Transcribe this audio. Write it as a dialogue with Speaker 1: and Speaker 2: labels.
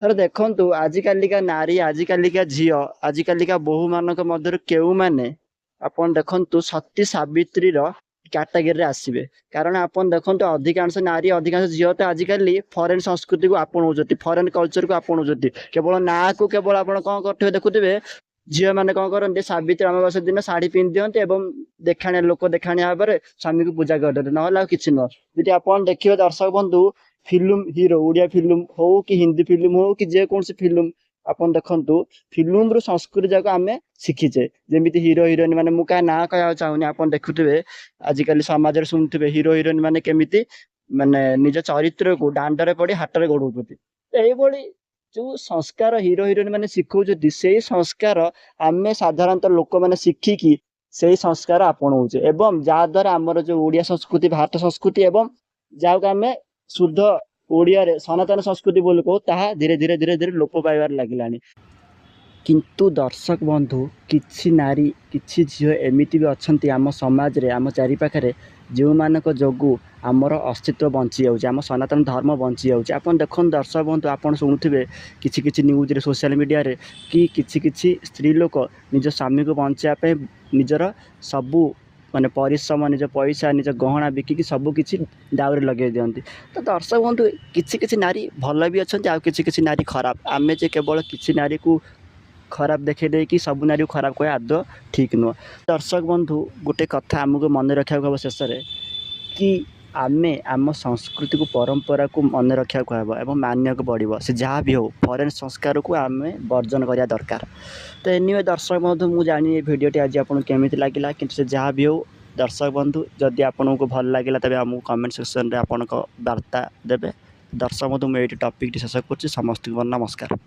Speaker 1: अरे देखंतु आजिकालिका नारी आजिकालिका झियो आजिकालिका बोहू मानक मध्यरु केउमाने आपण देखंतु सती सावित्री रो कैटेगरी आसीबे। कारण आपण देखंतु अधिकांश नारी अधिकांश झियो तो आजिकाली फॉरेन संस्कृति को आपणौचती फॉरेन कल्चर को आपणौचती केवल ना को केवल आपण कोन करथिबे देखुथिबे झियो माने कोन करन्ते सावित्री अमावास्या दिन साड़ी पिन दियन्ते एवं देखाणिया लोक देखाणिया भाबरे स्वामी को पूजा करदते नहला किछि न जदि आपण देखिबे दर्शक बंधु फिल्म हीरो ओडिया फिल्म हो कि हिंदी फिल्म हो कि जे कौन सी फिल्म अपन देखंतु फिल्म रो संस्कृति जाको आमे शिखिचे जेमिति हीरो हीरोइन माने मु का ना कया चाहुनी अपन देखुथिबे आजिकाली समाज रे सुनथिबे हीरो हीरोइन माने केमिति माने निज चरित्र को दांडरे पड़ी हाटरे गडौछथि एई बोली जो संस्कार हीरो हीरोइन माने शिखौछथि सेई संस्कार आमे साधारणतः लोक माने शिखिकी सेई संस्कार आपणौछे एवं जा द्वारा हमर जो ओडिया संस्कृति भारत संस्कृति एवं जाको आमे शुद्ध ओडिया रे सनातन संस्कृति बोल को ताहा धीरे धीरे धीरे धीरे लोप पाइबार लागिलानी। किंतु दर्शक बंधु किछि नारी किछि झियो एमिति भी अछंती आम समाज रे आम चारि पाखरे जो मानक जोगु आमर अस्तित्व बंची जाउछ आम सनातन धर्म बंची जाउछ। आपण देखन दर्शक बंधु आपण सुनुथिबे किछि किछि न्यूज रे सोशल मीडिया रे कि किछि किछि स्त्री लोक निज स्वामी को बंचाया पे निजर सबु माने परिश्रम निज पैसा निज गहना बिकिकी सब किछि दाउरे लगे दियंती। तो दर्शक बंधु किछि किछि नारी भल भी अछंती आ किछि किछि नारी खराब आमे जे केवल किछि नारी को खराब देखे दे कि सब नारी को खराब कहे आदौ ठीक नुह। दर्शक बंधु गोटे कथा आमको मन रखा हम शेष कि आमे आम संस्कृति को परंपरा को मन रखा हम एवं मान्य को पड़ो से जहाँ भी हो फॉरेन संस्कार को आम वर्जन करने दरकार। तो एनिवे दर्शक बंधु मुझे जानी भिडटी आज आपको केमी लगे कि से जहाँ भी हो दर्शक बंधु जदि आपको भल लगे तेज आमको कमेंट सेक्शन में आपण वार्ता देवे। दर्शक बंधु मुझे टॉपिक शेष कर समस्त नमस्कार।